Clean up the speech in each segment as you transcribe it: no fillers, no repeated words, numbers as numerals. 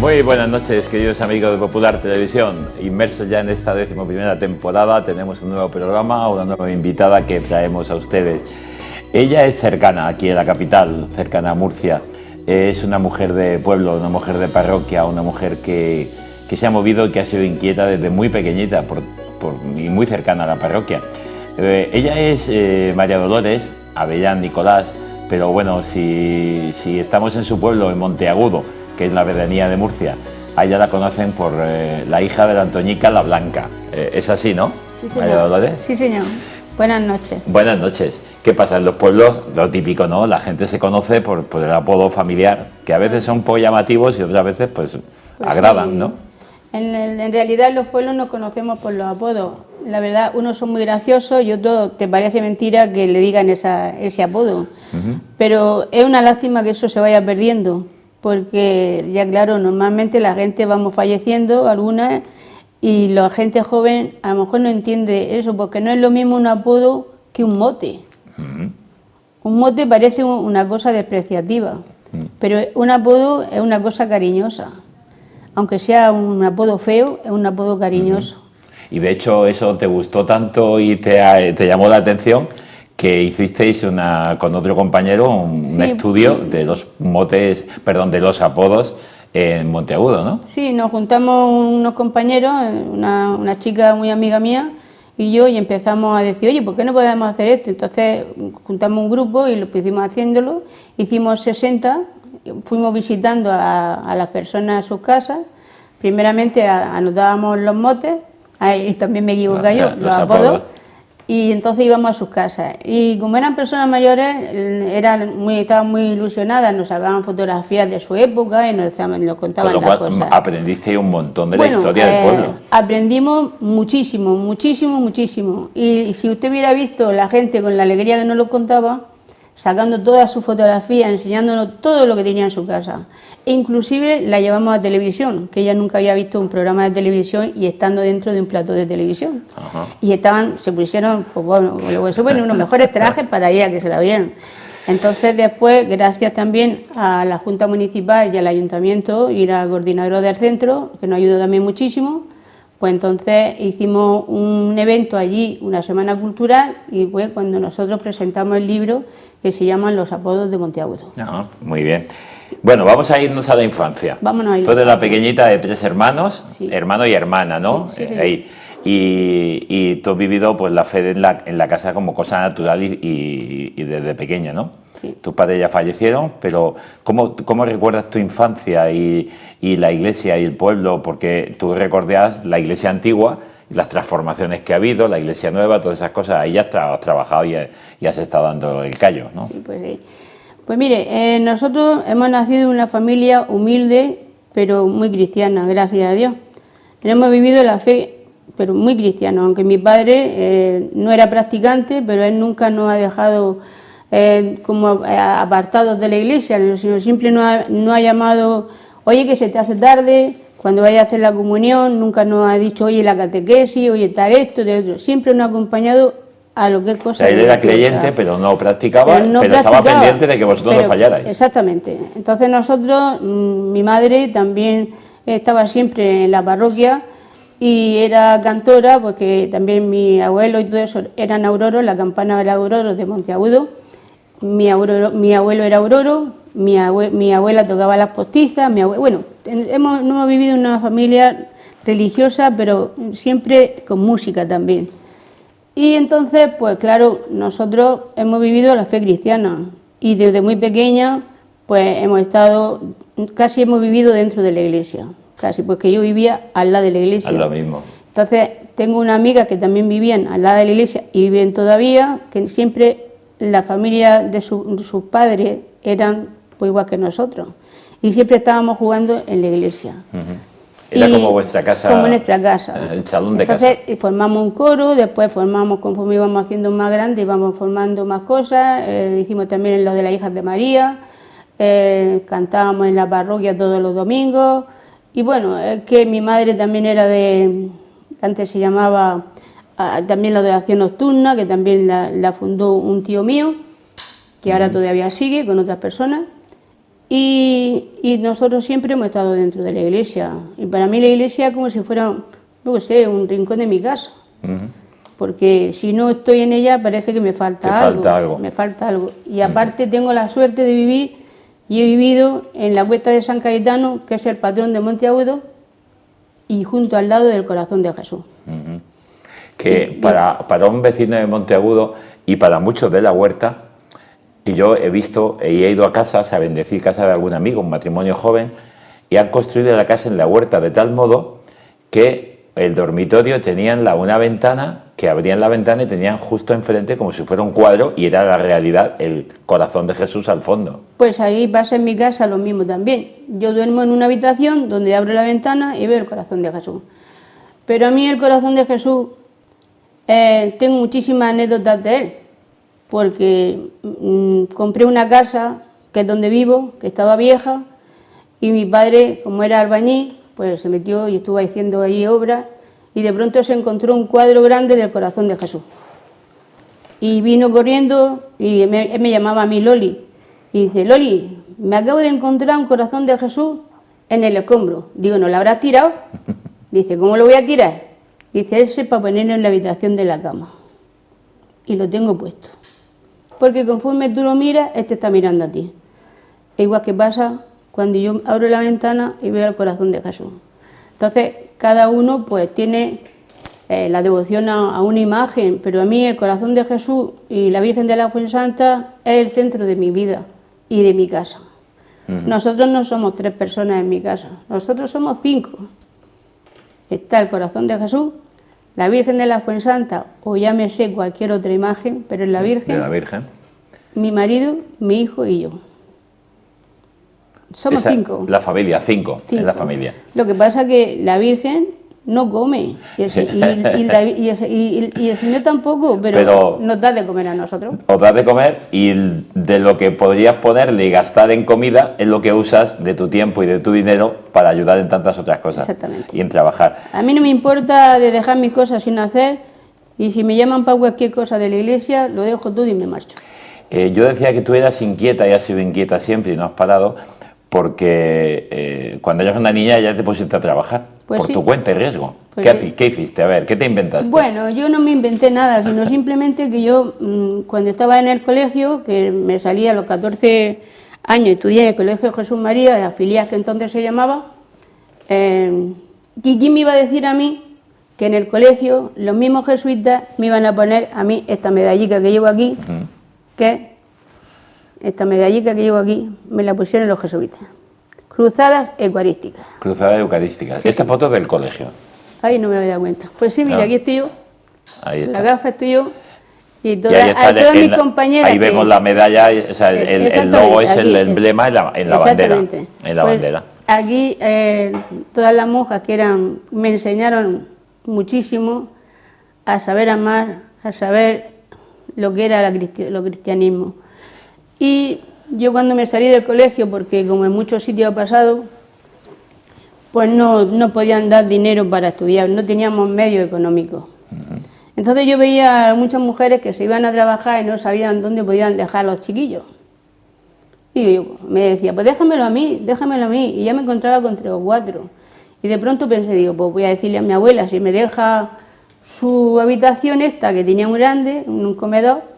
Muy buenas noches, queridos amigos de Popular Televisión. Inmersos ya en esta 11ª temporada, tenemos un nuevo programa, una nueva invitada que traemos a ustedes. Ella es cercana aquí en la capital, cercana a Murcia. Es una mujer de pueblo, una mujer de parroquia, una mujer que se ha movido y que ha sido inquieta desde muy pequeñita y muy cercana a la parroquia. Ella es María Dolores Avellán Nicolás, pero bueno, si estamos en su pueblo, en Monteagudo, que es la veranía de Murcia, a ella la conocen por la hija de la Antoñica la Blanca. Es así, ¿no? Sí, señor. María Dolores. Sí, señor. Buenas noches. Buenas noches. ¿Qué pasa? En los pueblos, lo típico, ¿no? La gente se conoce por el apodo familiar, que a veces son un poco llamativos y otras veces pues agradan, sí. ¿no? En realidad en los pueblos nos conocemos por los apodos. La verdad, unos son muy graciosos y otros te parece mentira que le digan ese apodo. Pero es una lástima que eso se vaya perdiendo, porque ya claro, normalmente la gente vamos falleciendo, algunas, y la gente joven a lo mejor no entiende eso, porque no es lo mismo un apodo que un mote. Un mote parece una cosa despreciativa, pero un apodo es una cosa cariñosa. Aunque sea un apodo feo, es un apodo cariñoso. Y de hecho eso te gustó tanto y te llamó la atención que hicisteis con otro compañero un estudio de los motes, perdón, de los apodos en Monteagudo, ¿no? Sí, nos juntamos unos compañeros, una chica muy amiga mía y yo, y empezamos a decir, oye, ¿por qué no podemos hacer esto? Entonces juntamos un grupo y lo pusimos haciéndolo, hicimos 60, fuimos visitando a las personas a sus casas, primeramente anotábamos los motes, ahí también me equivoqué yo, los apodos, y entonces íbamos a sus casas. Y como eran personas mayores, estaban muy ilusionadas, nos sacaban fotografías de su época y nos contaban las cosas. Aprendiste un montón de la historia del pueblo. Aprendimos muchísimo, muchísimo, muchísimo. Y si usted hubiera visto la gente con la alegría que nos lo contaba, sacando todas sus fotografías, enseñándonos todo lo que tenía en su casa. E inclusive la llevamos a televisión, que ella nunca había visto un programa de televisión y estando dentro de un plato de televisión. Y se pusieron, pues bueno, unos mejores trajes para ella que se la vieran. Entonces después, gracias también a la Junta Municipal y al Ayuntamiento y la coordinadora del centro, que nos ayudó también muchísimo, pues entonces hicimos un evento allí, una semana cultural, y fue cuando nosotros presentamos el libro que se llama Los apodos de Monteagudo. Muy bien. Bueno, vamos a irnos a la infancia. Vámonos a ir. Tú eres la pequeñita de 3 hermanos, sí. Hermano y hermana, ¿no? Sí, sí, ahí. Y tú has vivido pues la fe en la casa como cosa natural y desde pequeña, ¿no? Sí. Tus padres ya fallecieron, pero ¿cómo recuerdas tu infancia y la iglesia y el pueblo? Porque tú recordas la iglesia antigua, las transformaciones que ha habido, la iglesia nueva, todas esas cosas. Ahí ya has trabajado y has estado dando el callo, ¿no? Sí, pues sí. Pues mire, nosotros hemos nacido en una familia humilde, pero muy cristiana, gracias a Dios. Hemos vivido la fe, pero muy cristiano, aunque mi padre no era practicante, pero él nunca nos ha dejado como apartados de la iglesia, sino siempre nos ha llamado, oye, que se te hace tarde, cuando vaya a hacer la comunión, nunca nos ha dicho, oye, la catequesis, oye, tal esto, de otro. Siempre nos ha acompañado a lo que es cosa. Él era creyente, pero no practicaba, pero estaba pendiente de que vosotros no fallarais. Exactamente. Entonces nosotros, mi madre también estaba siempre en la parroquia y era cantora, porque también mi abuelo y todo eso eran auroros, la campana era auroros de Monteagudo. Mi abuelo era auroro, mi abuela tocaba las postizas, bueno, no hemos vivido en una familia religiosa, pero siempre con música también. Y entonces, pues claro, nosotros hemos vivido la fe cristiana y desde muy pequeña, pues casi hemos vivido dentro de la iglesia, casi, porque yo vivía al lado de la iglesia. Es lo mismo. Entonces, tengo una amiga que también vivían al lado de la iglesia y viven todavía, que siempre la familia de sus padres eran pues igual que nosotros y siempre estábamos jugando en la iglesia. Era como vuestra casa. Como nuestra casa. El salón de Entonces, casa. formamos un coro, después conforme íbamos haciendo más grande, íbamos formando más cosas, hicimos también lo de las hijas de María, cantábamos en la parroquia todos los domingos, y bueno, es que mi madre también era antes se llamaba también la adoración nocturna, que también la fundó un tío mío, que ahora todavía sigue con otras personas. Y nosotros siempre hemos estado dentro de la iglesia. Y para mí la iglesia es como si fuera, no sé, un rincón de mi casa. Porque si no estoy en ella parece que me falta algo. Me falta algo. Y aparte tengo la suerte de vivir, y he vivido en la Cuesta de San Cayetano, que es el patrón de Monteagudo, y junto al lado del Corazón de Jesús. Que para un vecino de Monteagudo y para muchos de la Huerta, y yo he visto y he ido a casas a bendecir casa de algún amigo, un matrimonio joven, y han construido la casa en la huerta de tal modo que el dormitorio tenían una ventana, que abrían la ventana y tenían justo enfrente como si fuera un cuadro, y era la realidad el Corazón de Jesús al fondo. Pues ahí pasa en mi casa lo mismo también. Yo duermo en una habitación donde abro la ventana y veo el Corazón de Jesús. Pero a mí el Corazón de Jesús, tengo muchísimas anécdotas de él, porque compré una casa, que es donde vivo, que estaba vieja, y mi padre, como era albañil, pues se metió y estuvo haciendo allí obras, y de pronto se encontró un cuadro grande del Corazón de Jesús. Y vino corriendo y me llamaba a mí Loli, y dice: Loli, me acabo de encontrar un Corazón de Jesús en el escombro. Digo: ¿no lo habrás tirado? Dice: ¿cómo lo voy a tirar? Dice: ese para ponerlo en la habitación de la cama. Y lo tengo puesto. Porque conforme tú lo miras, este está mirando a ti. Es igual que pasa cuando yo abro la ventana y veo el Corazón de Jesús. Entonces, cada uno pues tiene la devoción a una imagen, pero a mí el Corazón de Jesús y la Virgen de la Fuensanta es el centro de mi vida y de mi casa. Nosotros no somos 3 personas en mi casa, nosotros somos 5. Está el Corazón de Jesús, la Virgen de la Fuensanta, o llámese cualquier otra imagen, pero es la Virgen. De la Virgen. Mi marido, mi hijo y yo. Somos 5. La familia, 5 es la familia. Lo que pasa es que la Virgen no come, y el Señor tampoco, pero nos da de comer a nosotros. Os da de comer, y de lo que podrías ponerle y gastar en comida es lo que usas de tu tiempo y de tu dinero para ayudar en tantas otras cosas. Exactamente. Y en trabajar. A mí no me importa de dejar mis cosas sin hacer, y si me llaman para cualquier cosa de la iglesia, lo dejo todo y me marcho. Yo decía que tú eras inquieta y has sido inquieta siempre y no has parado, porque cuando eras una niña ya te pusiste a trabajar, pues por tu cuenta y riesgo. Pues ¿Qué hiciste? A ver, ¿qué te inventaste? Bueno, yo no me inventé nada, sino simplemente que yo, cuando estaba en el colegio, que me salía a los 14 años, estudié en el Colegio Jesús María, la filial que entonces se llamaba, ¿y quién me iba a decir a mí que en el colegio los mismos jesuitas me iban a poner a mí esta medallica que llevo aquí, que esta medallica que llevo aquí, me la pusieron los jesuitas. Cruzadas eucarísticas. Cruzadas eucarísticas. Sí, esta foto es del colegio. Ahí no me había dado cuenta. Pues sí, mira, aquí estoy yo. Ahí está. La gafa estoy yo. Y todas mis compañeras. Ahí vemos la medalla, o sea, el logo es el emblema en la bandera. En la bandera. Aquí todas las monjas me enseñaron muchísimo a saber amar, a saber lo que era lo cristianismo. Y yo cuando me salí del colegio, porque como en muchos sitios ha pasado, pues no podían dar dinero para estudiar, no teníamos medios económicos. Entonces yo veía a muchas mujeres que se iban a trabajar y no sabían dónde podían dejar a los chiquillos. Y yo me decía: pues déjamelo a mí, y ya me encontraba con 3 o 4. Y de pronto pensé, digo, pues voy a decirle a mi abuela si me deja su habitación esta, que tenía un grande, un comedor,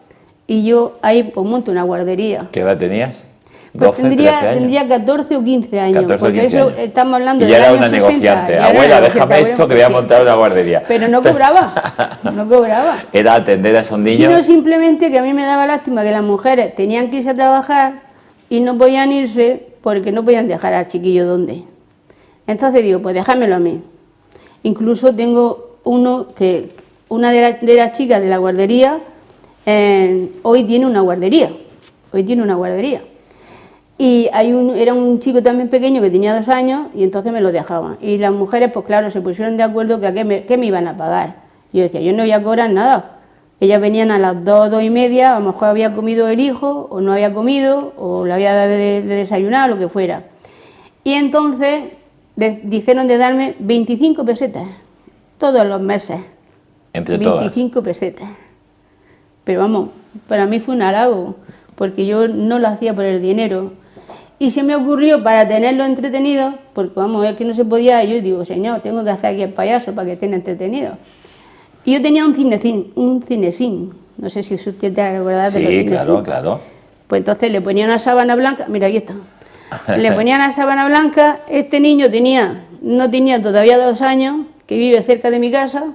y yo ahí pues monto una guardería. ¿Qué edad tenías? Pues tendría 14 o 15 años, 14 porque 15 eso años. estamos hablando y del ya año era una 60. negociante. Abuela, déjame esto que voy a montar una guardería. Pero no cobraba, no cobraba. Era atender a esos niños. Sino simplemente que a mí me daba lástima que las mujeres tenían que irse a trabajar y no podían irse porque no podían dejar al chiquillo donde. Entonces digo, pues déjamelo a mí. Incluso tengo una de las chicas de la guardería, hoy tiene una guardería. Y era un chico también pequeño que tenía 2 años y entonces me lo dejaban. Y las mujeres, pues claro, se pusieron de acuerdo que qué me iban a pagar. Y yo decía, yo no voy a cobrar nada. Ellas venían a las 2, 2 y media, a lo mejor había comido el hijo, o no había comido, o le había dado de desayunar, o lo que fuera. Y entonces dijeron de darme 25 pesetas, todos los meses. Entre 25 todas. pesetas. Pero vamos, para mí fue un halago, porque yo no lo hacía por el dinero. Y se me ocurrió, para tenerlo entretenido, porque vamos, es que no se podía, yo digo, señor, tengo que hacer aquí el payaso para que estén entretenidos. Y yo tenía un cinesín, no sé si usted te acuerda de los Sí, cinesín. claro, claro. Pues entonces le ponía una sábana blanca, mira, aquí está. Le ponía una sábana blanca, este niño no tenía todavía 2 años, que vive cerca de mi casa,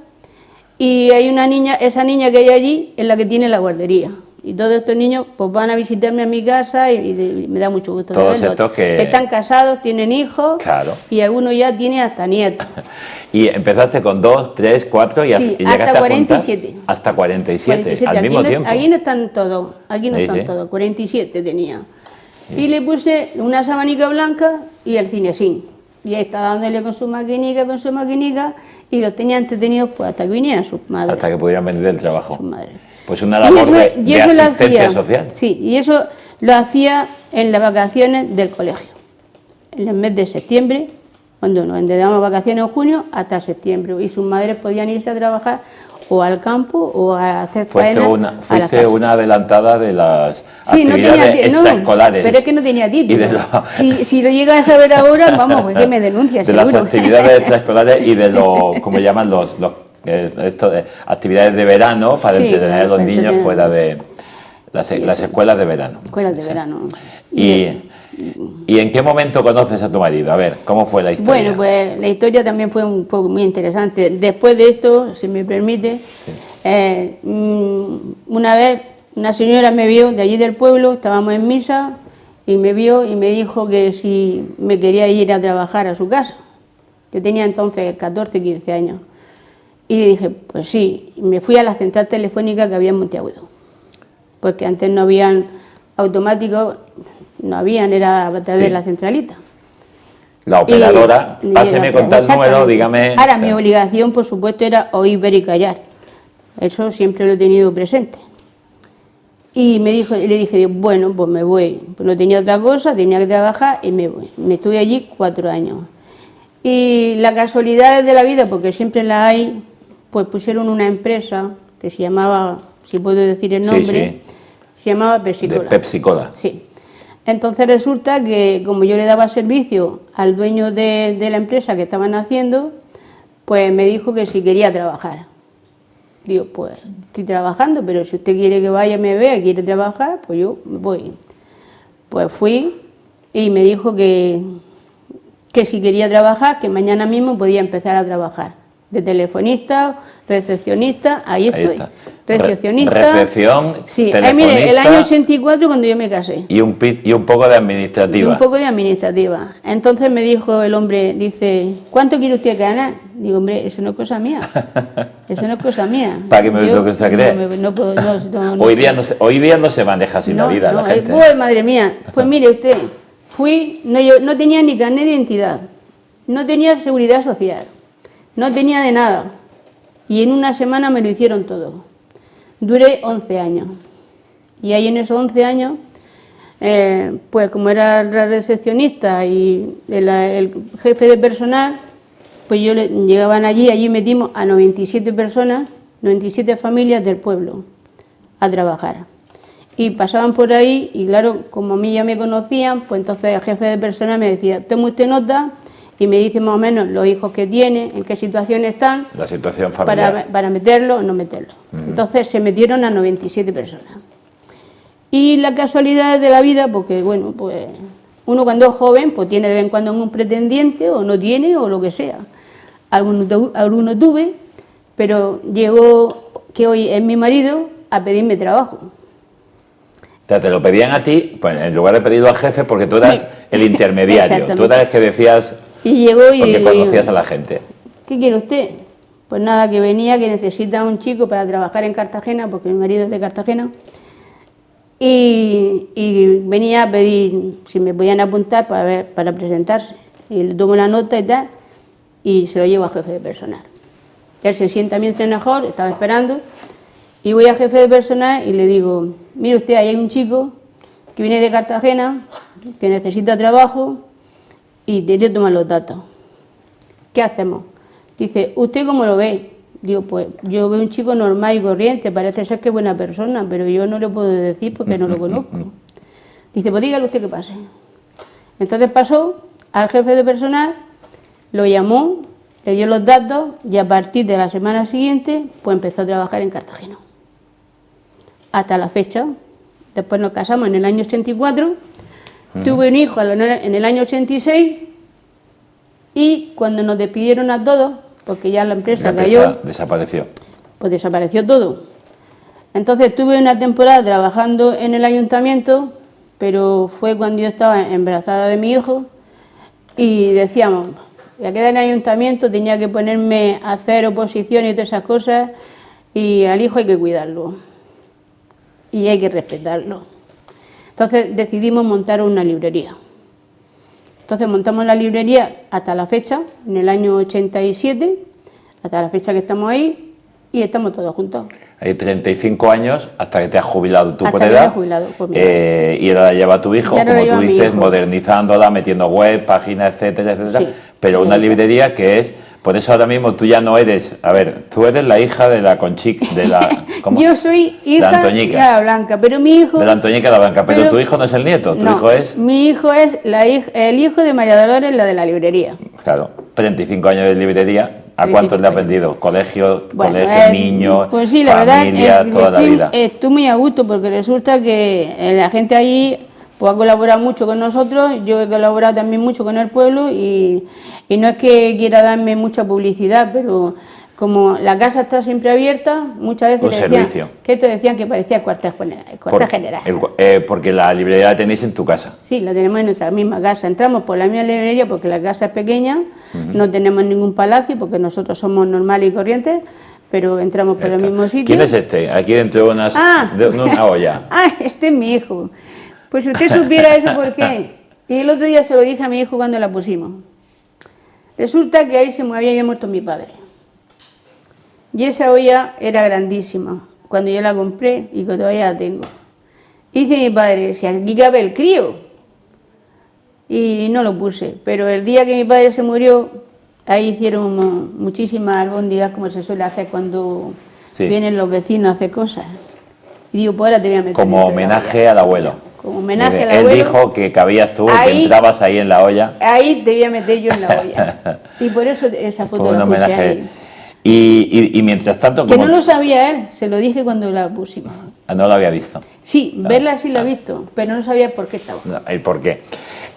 y hay una niña, esa niña que hay allí es la que tiene la guardería. Y todos estos niños pues van a visitarme a mi casa y me da mucho gusto de Todos verlos. estos que... Están casados, tienen hijos, Claro. y algunos ya tienen hasta nietos. Y empezaste con 2, 3, 4 y, Sí, y llegaste hasta a juntar 47. hasta 47, 47. al mismo tiempo. Aquí no están todos, aquí no Sí, están sí. todos, 47 tenía. Y le puse una sabanica blanca y el cinesín. Y ahí estaba dándole con su maquinica, y los tenía entretenidos pues hasta que vinieran sus madres. Hasta que pudieran venir del trabajo. Sus madres. Pues una labor de lo asistencia hacía, social. sí, y eso lo hacía en las vacaciones del colegio. En el mes de septiembre, cuando nos damos vacaciones en junio, hasta septiembre. Y sus madres podían irse a trabajar o al campo o a hacer faena Fuiste una adelantada de las sí, actividades extraescolares. pero es que no tenía título. Y de Si lo llegas a saber ahora, vamos, pues que me denuncia, de seguro. las actividades extraescolares y de los, como llaman actividades de verano para Sí, entretener claro, a los para niños entretener. fuera de las escuelas de verano. Escuelas de verano. ¿Y en qué momento conoces a tu marido? A ver, ¿cómo fue la historia? Bueno, pues la historia también fue un poco muy interesante. Después de esto, si me permite, una vez una señora me vio de allí del pueblo, estábamos en misa, y me vio y me dijo que si me quería ir a trabajar a su casa. Yo tenía entonces 14, 15 años. Y le dije, pues sí, y me fui a la central telefónica que había en Monteagudo. Porque antes no habían automáticos, no habían, era a través de la centralita. La operadora, páseme con tal número, dígame... Ahora, mi obligación, por supuesto, era oír, ver y callar. Eso siempre lo he tenido presente. Y le dije, bueno, pues me voy. Pues no tenía otra cosa, tenía que trabajar y me voy. Me estuve allí 4 años. Y las casualidades de la vida, porque siempre las hay, pues pusieron una empresa que se llamaba, si puedo decir el nombre, se llamaba Pepsi-Cola. De Pepsi-Cola. Sí. Entonces resulta que como yo le daba servicio al dueño de la empresa que estaban haciendo, pues me dijo que si quería trabajar. Digo, pues estoy trabajando, pero si usted quiere que vaya, me vea, quiere trabajar, pues yo me voy. Pues fui y me dijo que si quería trabajar, que mañana mismo podía empezar a trabajar. De telefonista, recepcionista, ahí estoy. Está. Recepcionista. Recepción, sí, telefonista. Mire, el año 84 cuando yo me casé. Y un poco de administrativa. Y un poco de administrativa. Entonces me dijo el hombre, dice, ¿cuánto quiere usted ganar? Digo, hombre, eso no es cosa mía. Eso no es cosa mía. ¿Para qué me lo que usted cree? No puedo, hoy día no se maneja sin la vida la gente. Pues, madre mía, pues mire usted, no tenía ni carnet de identidad, no tenía seguridad social, no tenía de nada. Y en una semana me lo hicieron todo. Duré 11 años. Y ahí en esos 11 años, pues como era la recepcionista y el jefe de personal, pues llegaban allí metimos a 97 personas, 97 familias del pueblo a trabajar. Y pasaban por ahí y claro, como a mí ya me conocían, pues entonces el jefe de personal me decía, tome usted nota y me dice más o menos los hijos que tiene, en qué situación están, la situación familiar, para meterlo o no meterlo. Entonces se metieron a 97 personas. Y las casualidades de la vida, porque bueno, pues uno cuando es joven, pues tiene de vez en cuando un pretendiente o no tiene o lo que sea. Alguno tuve, pero llegó que hoy es mi marido a pedirme trabajo. O sea, te lo pedían a ti, pues en lugar de pedirlo al jefe, porque tú eras el intermediario, tú eras el que decías, y llegó porque conocías a la gente. ¿Qué quiere usted? Pues nada, que venía, que necesita un chico para trabajar en Cartagena, porque mi marido es de Cartagena, y venía a pedir si me podían apuntar para presentarse. Y le tomo la nota y tal, y se lo llevo al jefe de personal. Él se sienta mientras mejor, estaba esperando, y voy al jefe de personal y le digo, mire usted, ahí hay un chico que viene de Cartagena, que necesita trabajo, y te quiero tomar los datos. ¿Qué hacemos? Dice, ¿usted cómo lo ve? Digo, pues yo veo un chico normal y corriente, parece ser que es buena persona, pero yo no le puedo decir porque no lo conozco. Dice, pues dígale usted que pase. Entonces pasó al jefe de personal, lo llamó, le dio los datos y a partir de la semana siguiente pues empezó a trabajar en Cartagena. Hasta la fecha. Después nos casamos en el año 84, tuve un hijo en el año 86 y cuando nos despidieron a todos, porque ya la empresa cayó, desapareció. Pues desapareció todo. Entonces tuve una temporada trabajando en el ayuntamiento, pero fue cuando yo estaba embarazada de mi hijo y decíamos, ya quedé en el ayuntamiento, tenía que ponerme a hacer oposición y todas esas cosas y al hijo hay que cuidarlo y hay que respetarlo. Entonces decidimos montar una librería. Entonces montamos la librería hasta la fecha, en el año 87, hasta la fecha que estamos ahí y estamos todos juntos. Hay 35 años hasta que te has jubilado tú hasta por que edad. me he jubilado, pues mira. Y ahora la lleva tu hijo, como tú dices, hijo, modernizándola, metiendo web, páginas, etcétera, etcétera. Sí, pero una librería que es, por eso ahora mismo tú ya no eres, a ver, tú eres la hija de la Conchica, de la... ¿cómo? Yo soy hija de la Blanca, pero mi hijo... De la Antoñica de la Blanca, pero tu hijo no es el nieto, tu hijo es... Mi hijo es el hijo de María Dolores, la de la librería. Claro, 35 años de librería. ¿A cuántos le ha aprendido? Colegio, niños, pues sí, la familia, verdad, toda la vida. Estoy muy a gusto porque resulta que la gente allí pues, ha colaborado mucho con nosotros, yo he colaborado también mucho con el pueblo y no es que quiera darme mucha publicidad, pero como la casa está siempre abierta, muchas veces decían que parecía cuartel general. Porque la librería la tenéis en tu casa. Sí, la tenemos en nuestra misma casa. Entramos por la misma librería porque la casa es pequeña, no tenemos ningún palacio porque nosotros somos normales y corrientes, pero entramos por el mismo sitio. ¿Quién es este? Aquí dentro de una olla. Este es mi hijo. Pues si usted supiera eso, ¿por qué? Y el otro día se lo dije a mi hijo cuando la pusimos. Resulta que ahí se me había muerto mi padre. Y esa olla era grandísima, cuando yo la compré y que todavía la tengo. Y dice mi padre, si aquí cabe el crío. Y no lo puse, pero el día que mi padre se murió, ahí hicieron muchísimas albóndigas, como se suele hacer cuando vienen los vecinos a hacer cosas. Y digo, pues ahora te voy a meter. Como homenaje al abuelo. Como homenaje al abuelo. Él dijo que cabías tú, que entrabas ahí en la olla. Ahí te voy a meter yo en la olla. Y por eso esa foto la puse ahí. Y mientras tanto... Que no lo sabía él, se lo dije cuando la pusimos. No lo había visto. Sí, verla sí la he visto, pero no sabía por qué estaba. El por qué.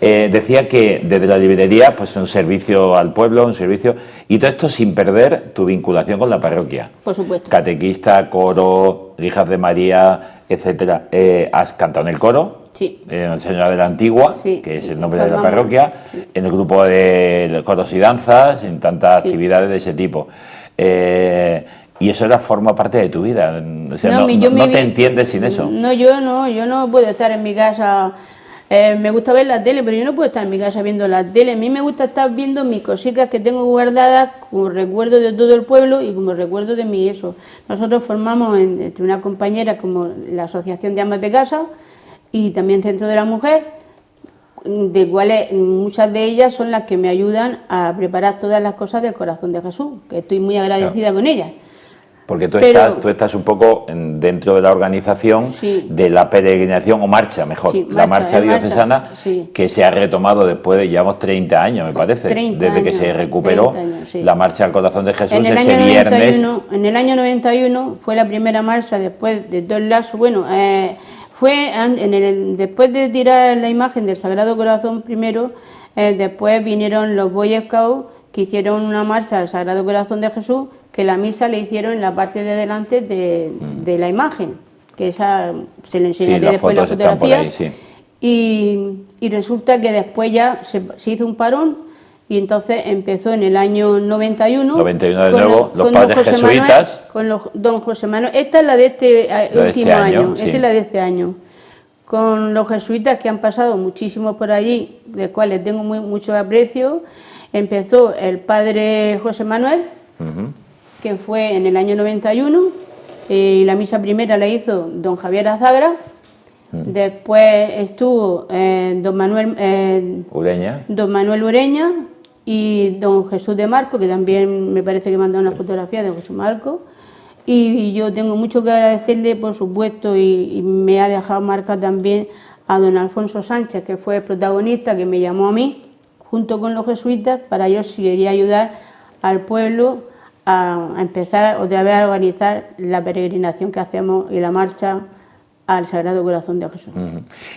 Decía que desde la librería, pues un servicio al pueblo, un servicio... Y todo esto sin perder tu vinculación con la parroquia. Por supuesto. Catequista, coro, hijas de María, etcétera. ¿Has cantado en el coro? Sí. En el Señor de la Antigua, que es el nombre de la parroquia. Sí. En el grupo de coros y danzas, en tantas actividades de ese tipo. Y eso forma parte de tu vida, o sea, no te entiendes sin eso. No, yo no puedo estar en mi casa, me gusta ver la tele, pero yo no puedo estar en mi casa viendo la tele. A mí me gusta estar viendo mis cositas que tengo guardadas como recuerdo de todo el pueblo y como recuerdo de mi eso. Nosotros formamos entre una compañera como la Asociación de Amas de Casa y también Centro de la Mujer, de cuales muchas de ellas son las que me ayudan a preparar todas las cosas del corazón de Jesús, que estoy muy agradecida con ellas. Porque tú estás un poco dentro de la organización de la peregrinación o marcha, mejor, la marcha diocesana, que se ha retomado después de, llevamos 30 años, me parece, desde que se recuperó la marcha al corazón de Jesús ese viernes. En el año 91 fue la primera marcha después de dos lazos, bueno, fue después de tirar la imagen del Sagrado Corazón primero, después vinieron los Boy Scouts que hicieron una marcha al Sagrado Corazón de Jesús, que la misa le hicieron en la parte de delante de la imagen, que esa se le enseñaré después la fotografía. Ahí, y resulta que después ya se hizo un parón y entonces empezó en el año 91. 91 de nuevo, los padres jesuitas. Con don José Manuel. Esta es la de este último año. Esta es la de este año. Con los jesuitas que han pasado muchísimos por allí, de cuales tengo mucho aprecio. Empezó el padre José Manuel, que fue en el año 91, y la misa primera la hizo don Javier Azagra. Después estuvo don Manuel Ureña y don Jesús de Marco, que también me parece que mandó una fotografía de Jesús Marco. Y yo tengo mucho que agradecerle, por supuesto, y me ha dejado marca también a don Alfonso Sánchez, que fue el protagonista, que me llamó a mí, junto con los jesuitas, para yo si quería ayudar al pueblo a empezar otra vez a organizar la peregrinación que hacemos y la marcha al Sagrado Corazón de Jesús.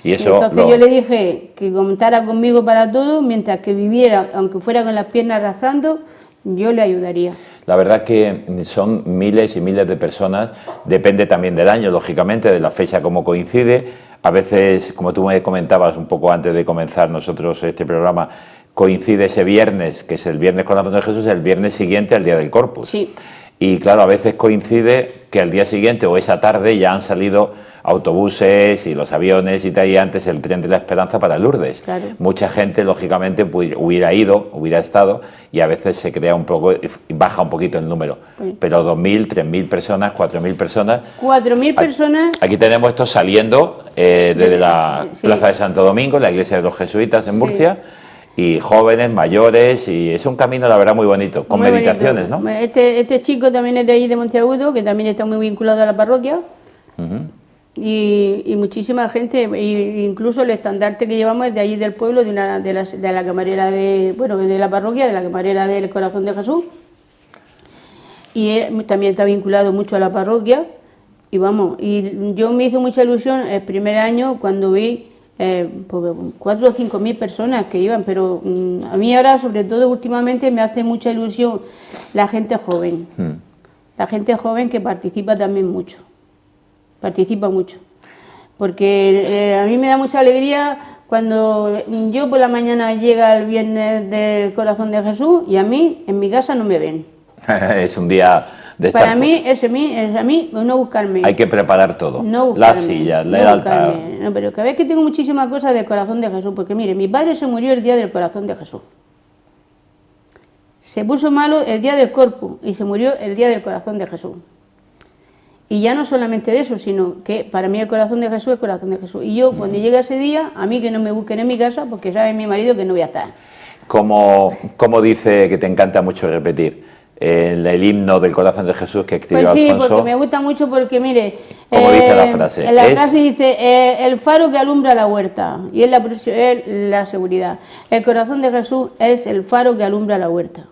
Y eso entonces yo le dije que contara conmigo para todo, mientras que viviera, aunque fuera con las piernas arrastrando, yo le ayudaría. La verdad que son miles y miles de personas, depende también del año, lógicamente, de la fecha como coincide. A veces, como tú me comentabas un poco antes de comenzar nosotros este programa, coincide ese viernes, que es el viernes Corazón de Jesús, el viernes siguiente al Día del Corpus. Sí. Y claro, a veces coincide que al día siguiente o esa tarde ya han salido autobuses y los aviones y tal, y antes el tren de la Esperanza para Lourdes. Claro. Mucha gente, lógicamente, pues, hubiera ido, hubiera estado, y a veces se crea un poco, baja un poquito el número. Sí. Pero 2.000, 3.000 personas, 4.000 personas. 4.000 personas. Aquí tenemos esto saliendo desde la Plaza de Santo Domingo, la iglesia de los jesuitas en Murcia. Sí. Y jóvenes, mayores, y es un camino, la verdad, muy bonito, con muy meditaciones, bonito, ¿no? Este chico también es de ahí, de Monteagudo, que también está muy vinculado a la parroquia, y muchísima gente, incluso el estandarte que llevamos es de allí del pueblo, de la camarera de la parroquia, de la camarera del Corazón de Jesús, y él también está vinculado mucho a la parroquia, y vamos, y yo me hizo mucha ilusión el primer año cuando vi 4 o 5.000 personas que iban, pero a mí ahora, sobre todo últimamente, me hace mucha ilusión la gente joven. La gente joven que participa también mucho. Participa mucho. Porque a mí me da mucha alegría cuando yo por la mañana llega el viernes del Corazón de Jesús y a mí en mi casa no me ven. Es un día de para mí, es a mí no buscarme. Hay que preparar todo. No buscarme, las sillas, el altar. No, pero cada vez que tengo muchísimas cosas del Corazón de Jesús, porque mire, mi padre se murió el día del Corazón de Jesús. Se puso malo el día del Corpus y se murió el día del Corazón de Jesús. Y ya no solamente de eso, sino que para mí el Corazón de Jesús es el Corazón de Jesús. Y yo, cuando llega ese día, a mí que no me busquen en mi casa, porque sabe mi marido que no voy a estar. Como dice que te encanta mucho repetir, el himno del Corazón de Jesús que escribió pues sí, Alfonso. Porque me gusta mucho, porque mire, como dice la frase, en la frase dice el faro que alumbra la huerta, y es la seguridad. El Corazón de Jesús es el faro que alumbra la huerta.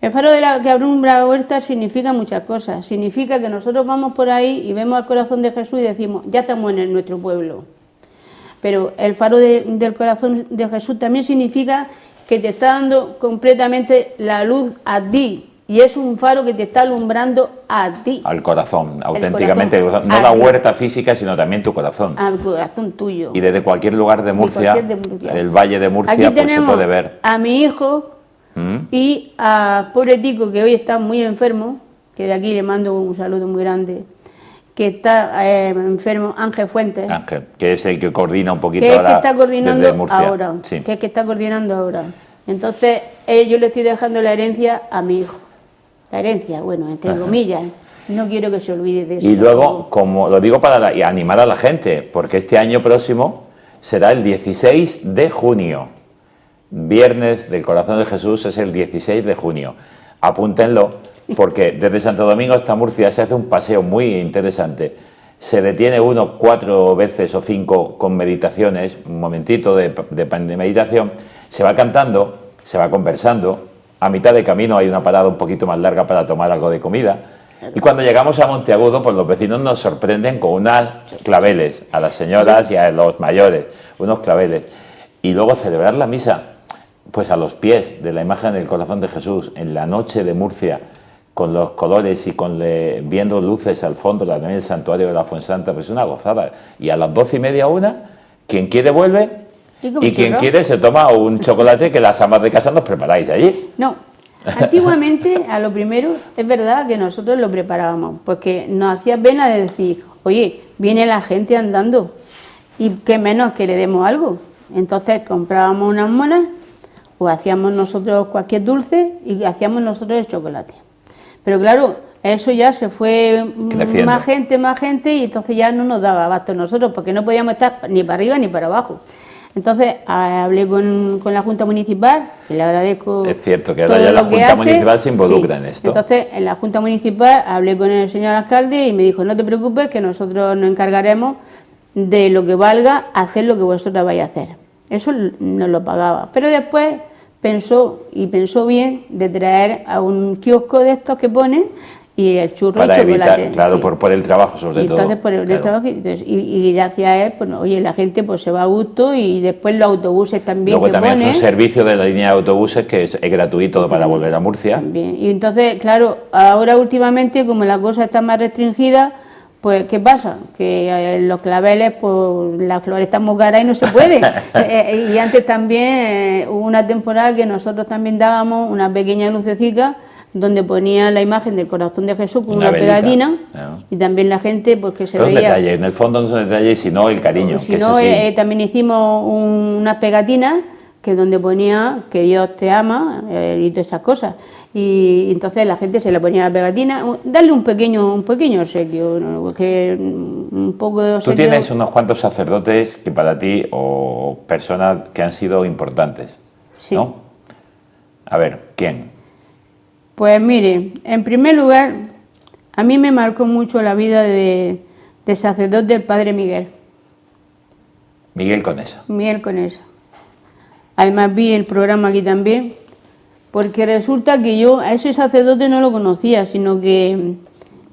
El faro que alumbra la huerta significa muchas cosas. Significa que nosotros vamos por ahí y vemos al Corazón de Jesús y decimos, ya estamos en nuestro pueblo. Pero el faro del Corazón de Jesús también significa que te está dando completamente la luz a ti. Y es un faro que te está alumbrando a ti. Al corazón, auténticamente. Corazón, no la huerta física, sino también tu corazón. Al corazón tuyo. Y desde cualquier lugar de Murcia, del Valle de Murcia, aquí pues se puede ver. A mi hijo y a pobre Tico, que hoy está muy enfermo, que de aquí le mando un saludo muy grande, que está enfermo, Ángel Fuentes. Ángel, que es el que coordina un poquito ahora. Que es que está coordinando ahora. Sí. Que es que está coordinando ahora. Entonces, yo le estoy dejando la herencia a mi hijo. La herencia, bueno, entre comillas, no quiero que se olvide de eso. Y luego, como lo digo para animar a la gente, porque este año próximo será el 16 de junio. Viernes del Corazón de Jesús es el 16 de junio. Apúntenlo, porque desde Santo Domingo hasta Murcia se hace un paseo muy interesante. Se detiene uno 4 veces o 5 con meditaciones, un momentito de meditación, se va cantando, se va conversando. A mitad de camino hay una parada un poquito más larga para tomar algo de comida. Y cuando llegamos a Monteagudo, pues los vecinos nos sorprenden con unas claveles, a las señoras y a los mayores, unos claveles. Y luego celebrar la misa, pues a los pies de la imagen del Corazón de Jesús, en la noche de Murcia, con los colores y viendo luces al fondo, también el santuario de la Fuensanta, pues es una gozada. Y a las 12:30, 1, quien quiere vuelve. Y quien quiere se toma un chocolate que las amas de casa nos preparáis allí. No, antiguamente, a lo primero, es verdad que nosotros lo preparábamos, porque nos hacía pena de decir, oye, viene la gente andando, y qué menos que le demos algo. Entonces comprábamos unas monas, o hacíamos nosotros cualquier dulce, y hacíamos nosotros el chocolate. Pero claro, eso ya se fue creciendo. Más gente, y entonces ya no nos daba abasto nosotros, porque no podíamos estar ni para arriba ni para abajo. Entonces hablé con la Junta Municipal, que le agradezco. Es cierto que ahora ya la Junta Municipal se involucra en esto. Entonces en la Junta Municipal hablé con el señor alcalde y me dijo, no te preocupes, que nosotros nos encargaremos de lo que valga hacer lo que vosotras vais a hacer. Eso nos lo pagaba. Pero después pensó bien de traer a un kiosco de estos que ponen y el churro para y chocolate. Evitar, claro, sí. por el trabajo sobre todo. Entonces por el trabajo y gracias a él, pues oye, la gente pues se va a gusto y después los autobuses también. Luego también es un servicio de la línea de autobuses que es gratuito para volver a Murcia. También. Y entonces, claro, ahora últimamente como la cosa está más restringida, pues ¿qué pasa? Que los claveles, pues las flores están muy caras y no se puede. Y antes también hubo una temporada que nosotros también dábamos una pequeña lucecita donde ponía la imagen del corazón de Jesús con una pegatina, y también la gente pues que se veía... Un detalle, en el fondo no es un detalle, sino el cariño. Si no, también hicimos unas pegatinas que donde ponía que Dios te ama y todas esas cosas. Y entonces la gente se le ponía la pegatina, darle un pequeño obsequio, ¿no? Que un poco de obsequio. Tú tienes unos cuantos sacerdotes que para ti, o personas que han sido importantes, sí. ¿no? A ver, ¿quién? Pues mire, en primer lugar, a mí me marcó mucho la vida de sacerdote del Padre Miguel. Miguel Conesa. Miguel Conesa. Además vi el programa aquí también, porque resulta que yo a ese sacerdote no lo conocía, sino que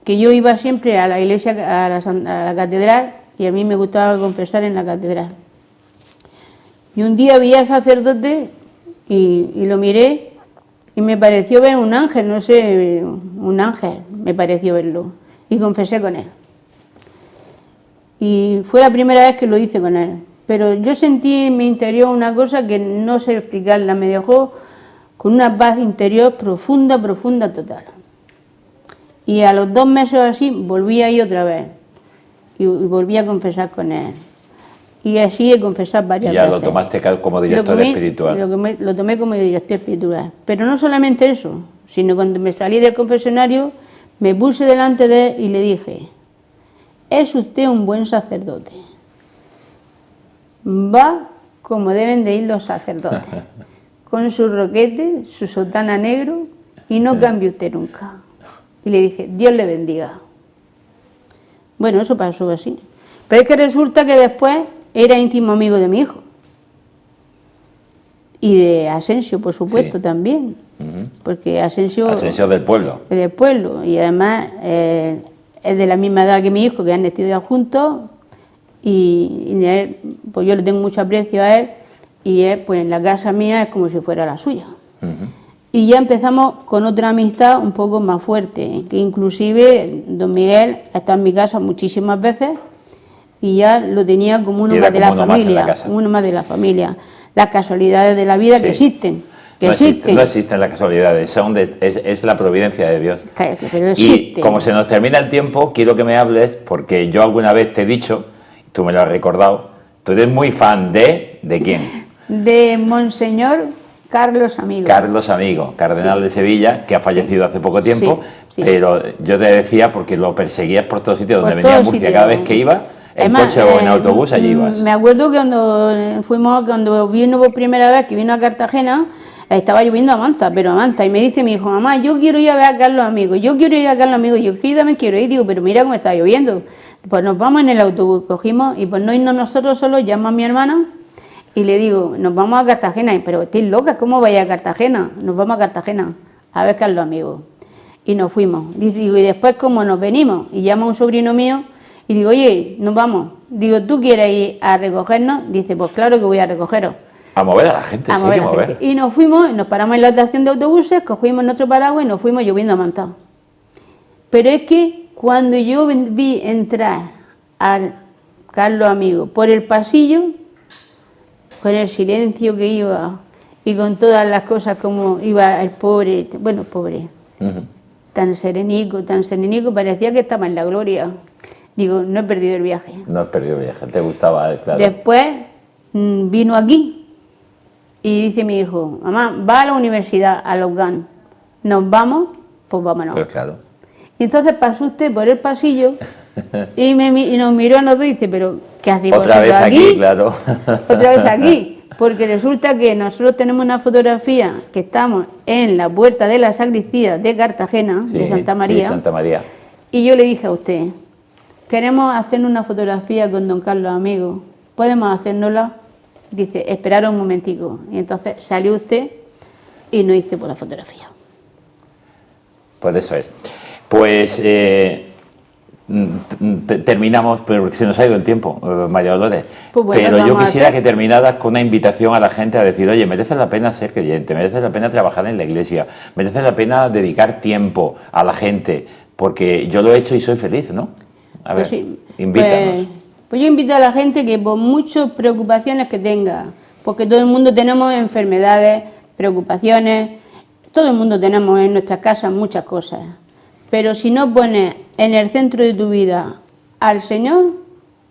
yo iba siempre a la iglesia, a la catedral, y a mí me gustaba confesar en la catedral. Y un día vi al sacerdote y lo miré, y me pareció ver un ángel, no sé, un ángel, me pareció verlo. Y confesé con él. Y fue la primera vez que lo hice con él. Pero yo sentí en mi interior una cosa que no sé explicarla, me dejó con una paz interior profunda, total. Y a los 2 meses así volví ahí otra vez. Y volví a confesar con él. Y así he confesado varias veces. Ya lo tomaste como director espiritual. Lo tomé como director espiritual. Pero no solamente eso, sino cuando me salí del confesionario, me puse delante de él y le dije, es usted un buen sacerdote. Va como deben de ir los sacerdotes, con su roquete, su sotana negro, y no cambie usted nunca. Y le dije, Dios le bendiga. Bueno, eso pasó así. Pero es que resulta que después era íntimo amigo de mi hijo. Y de Asensio, por supuesto, sí. También. Porque Asensio del pueblo. Del pueblo. Y además es de la misma edad que mi hijo, que han estudiado juntos. Y él, pues yo le tengo mucho aprecio a él. Y él, pues en la casa mía es como si fuera la suya. Y ya empezamos con otra amistad un poco más fuerte. Que inclusive don Miguel ha estado en mi casa muchísimas veces. Y ya lo tenía como uno más de la familia, uno más de la familia. Las casualidades de la vida sí. Que existen. No existen las casualidades, es la providencia de Dios. Pero existe. Y como se nos termina el tiempo, quiero que me hables, porque yo alguna vez te he dicho, tú me lo has recordado, tú eres muy fan ¿de quién? De Monseñor Carlos Amigo. Carlos Amigo, cardenal sí. De Sevilla, que ha fallecido sí. Hace poco tiempo, sí. Pero yo te decía, porque lo perseguías por todos sitios, donde venía a Murcia, cada vez que iba, en coche o en autobús, allí ibas. Me acuerdo que cuando vino por primera vez, que vino a Cartagena, estaba lloviendo a Manta, y me dice mi hijo, mamá, yo quiero ir a ver a Carlos Amigo, y yo también quiero ir, digo, pero mira cómo está lloviendo. Pues nos vamos en el autobús, cogimos, y pues no irnos nosotros solos, llamo a mi hermana, y le digo, nos vamos a Cartagena, pero estoy loca, ¿cómo vais a Cartagena? Nos vamos a Cartagena, a ver Carlos Amigo. Y nos fuimos, digo, y después como nos venimos, y llama a un sobrino mío, y digo, oye, nos vamos. Digo, ¿tú quieres ir a recogernos? Dice, pues claro que voy a recogeros. A mover a la gente, sí, a mover. Y nos fuimos, nos paramos en la estación de autobuses, cogimos nuestro paraguas y nos fuimos lloviendo a Manta. Pero es que cuando yo vi entrar a Carlos Amigo por el pasillo, con el silencio que iba y con todas las cosas como iba el pobre, tan serenico, parecía que estaba en la gloria. Digo, no he perdido el viaje. No has perdido el viaje, te gustaba, claro. Después vino aquí y dice mi hijo, mamá, va a la universidad, a los GAN. ¿Nos vamos? Pues vámonos. Pues claro. Y entonces pasó usted por el pasillo y nos miró a los dos y dice, pero ¿qué hacéis otra vez aquí? Claro. Otra vez aquí. Porque resulta que nosotros tenemos una fotografía que estamos en la puerta de la sacristía de Cartagena, sí, de Santa María. Sí, Santa María. Y yo le dije a usted, queremos hacer una fotografía con don Carlos Amigo, ¿podemos hacérnosla? Dice, esperar un momentico. Y entonces salió usted y nos hizo por la fotografía. Pues eso es. Pues terminamos, pero se nos ha ido el tiempo, María Dolores. Pues bueno, pero yo quisiera que terminaras con una invitación a la gente a decir, oye, merece la pena ser creyente, merece la pena trabajar en la iglesia, merece la pena dedicar tiempo a la gente, porque yo lo he hecho y soy feliz, ¿no? A ver, sí, invítanos. Pues yo invito a la gente que por muchas preocupaciones que tenga, porque todo el mundo tenemos enfermedades, preocupaciones, todo el mundo tenemos en nuestras casas muchas cosas, pero si no pones en el centro de tu vida al Señor,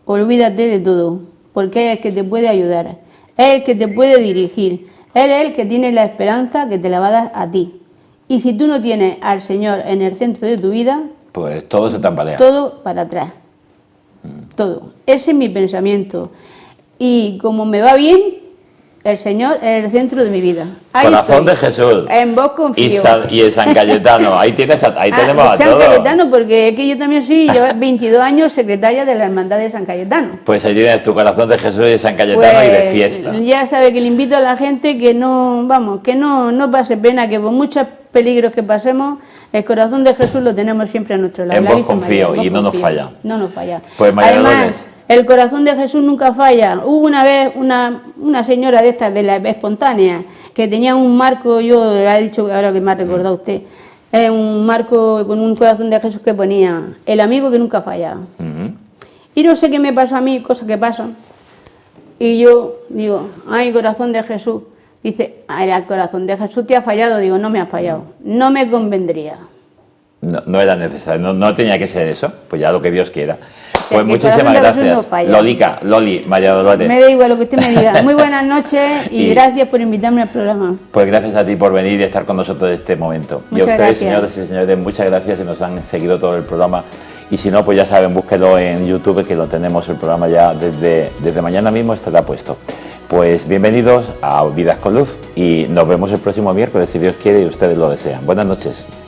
olvídate de todo, porque es el que te puede ayudar, es el que te puede dirigir, Él es el que tiene la esperanza que te la va a dar a ti. Y si tú no tienes al Señor en el centro de tu vida, pues todo se tambalea. Todo para atrás. Todo. Ese es mi pensamiento. Y como me va bien, el Señor es el centro de mi vida. Ahí Corazón estoy. de Jesús. En vos confío. Y el San Cayetano. Ahí tenemos a San todos. Cayetano, porque es que yo también soy, llevo 22 años secretaria de la Hermandad de San Cayetano. Pues ahí tienes tu Corazón de Jesús y San Cayetano Pues, y de fiesta. ya sabe que le invito a la gente que no, vamos, que no pase pena, que por muchos peligros que pasemos, el Corazón de Jesús lo tenemos siempre a nuestro lado. En La vos Virgen confío María, en y vos no nos confío. falla. No nos falla. Pues María Además, Dolores. el Corazón de Jesús nunca falla. Hubo una vez una señora de estas, de la espontánea, que tenía un marco, yo le he dicho ahora que me ha recordado usted, un marco con un Corazón de Jesús que ponía, el amigo que nunca falla. Y no sé qué me pasó a mí, cosas que pasan. Y yo digo, ay, Corazón de Jesús. Dice, ay, el Corazón de Jesús te ha fallado. Digo, no me ha fallado. No me convendría. No era necesario, no tenía que ser eso. Pues ya lo que Dios quiera. Pues que muchísimas Corazón de Jesús gracias. no falla. Loli, María Dolores. Me da igual lo que usted me diga. Muy buenas noches y gracias por invitarme al programa. Pues gracias a ti por venir y estar con nosotros en este momento. Muchas y a ustedes, gracias. señores y señores, muchas gracias que nos han seguido todo el programa. Y si no, pues ya saben, búsquelo en YouTube, que lo tenemos el programa ya desde mañana mismo estará puesto. Pues bienvenidos a Vidas con Luz y nos vemos el próximo miércoles, si Dios quiere y ustedes lo desean. Buenas noches.